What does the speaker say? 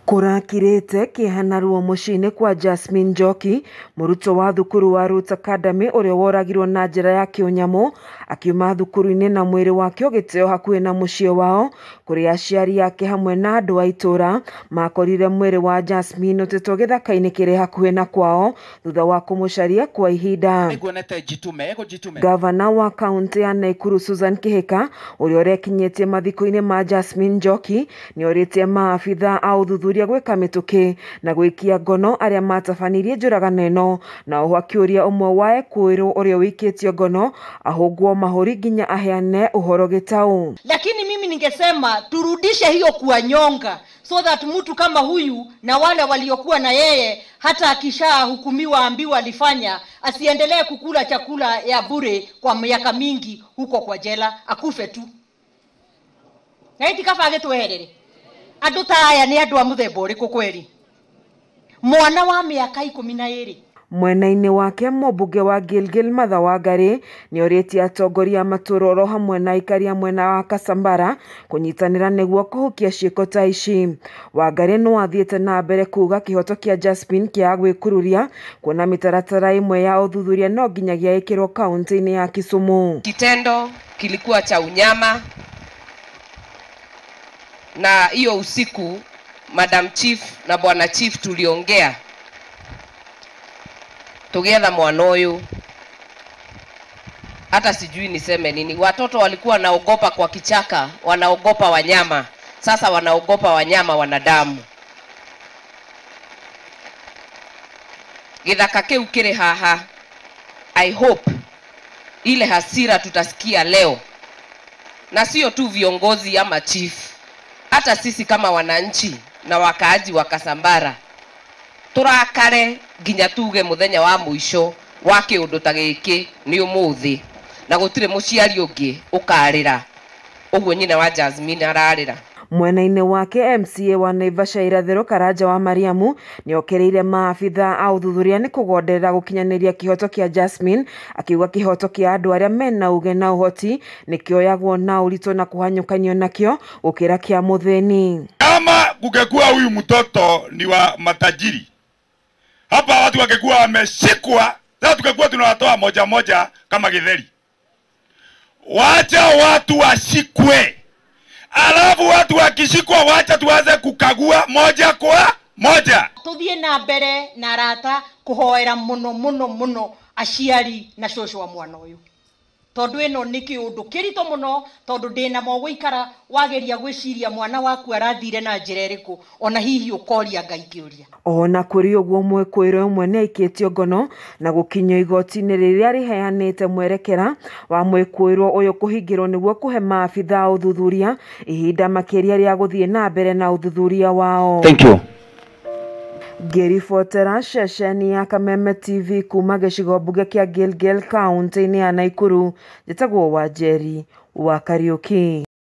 Kurakirite kihanaruo mucini kwa Jasmine Njoki, muruto wa thukuru wa Roots Academy uria woragirwo na njira ya kiunyamu akiuma thukuru-ini na mwiri wake ugiteo hakuhi na mucie wao, kuria aciari yake hamwe na andu a itura makorire mwiri wa Jasmine utetwo githaka-ini kiri hakuhi na kwao thutha wa kumucaria kwa ihinda. Gavana wa kaunti ya Nakuru Susan Kihika uria urekinyitie mathiko-ini ma Jasmine Njoki ni oritie maabitha au thuthuria gwika mituki na gwikia ngono aria matabanirie njuragano ino, na oho akiuria umwe wa ekwiru uria wikitio ngono ahugwo mahuri nginya aheane uhoro gitau. Lakini mimi ningesema turudishe hiyo kuwanyonga, so that mtu kama huyu na wale waliokuwa na yeye hata akishahukumiwa ambiwa alifanya, asiendelee kukula chakula ya bure kwa miaka mingi huko kwa jela, akufe tu. Na iti kafage tuherere andu ta aya ni andu a muthemba uriku kweri? Mwana wa miaka 12. Mwena-ini wake mũmbunge wa Gilgil Martha Wangari ni oritie atongoria maturoro hamwe na aikari mwena wa Kasambara kunyitanira niguo kuhukia ciiko ta ici. Wangari no athiete na mbere kuga kihoto kia Jasmine kia gwikururia kuona mitaratara imwe ya uthuthuria no nginyagia ikirwo kaunti-ini ya Kisumu. Kitendo kilikuwa cha unyama, na hiyo usiku Madam Chief na Bwana Chief tuliongea tugetha mwana uyu, hata sijui niseme nini. Watoto walikuwa naogopa kwa kichaka, wanaogopa wanyama, sasa wanaogopa wanyama wanadamu. Githaka kiu kiri haha, I hope ile hasira tutasikia leo, na sio tu viongozi ama chief, hata sisi kama wananchi na wakaaji wa Kasambara turakare nginya tuge muthenya wa muisho wa kiundu ta giki ni umuthi, na gutire muciari ungi ukarira uguo nyina wa Jasmine ararira. Mwena-ini wake MCA wa Naivasha Irathiro Karanja wa Mariamu ni okereire maabitha au thuthuria ni kugonderera gukinyaniria kihoto kia Jasmine, akiuga kihoto kia andu aria mena uge na uhoti ni kioyagwo na urito na kuhanyukanio nakio ukira kia muthini. Kama kungekuwa huyu mtoto ni wa matajiri, hapa watu wangekuwa wameshikwa, sasa tungekuwa tunawatoa moja moja kama githeri. Wacha watu washikwe, alafu watu wakishikwa wacha tuanze kukagua moja kwa moja. Tuthie na mbere na rata kuhoera muno aciari na cũcũ wa mwana uyu, tondu ino ni kiundu kirito muno, tondu ndina mo guikara wageria gwiciria mwana waku arathire na njira iriku, ona hihi ukoria Ngai kiuria. Ona kuri uguo mwikwiru umwe ni aikitio ngono na gukinyio igoti-ini riria riheanite mwerekera wa mwikwiru uyu kuhingirwo niguo kuhe maabitha uthuthuria ihinda makiria ria guthie na mbere na uthuthuria wao. Thank you. Ngiribotera ceceni ya Kameme TV kuma gicigo mbunge kia Gilgil kaunti-ini ya Nakuru, njitagwo Wanjeri wa Kariuki.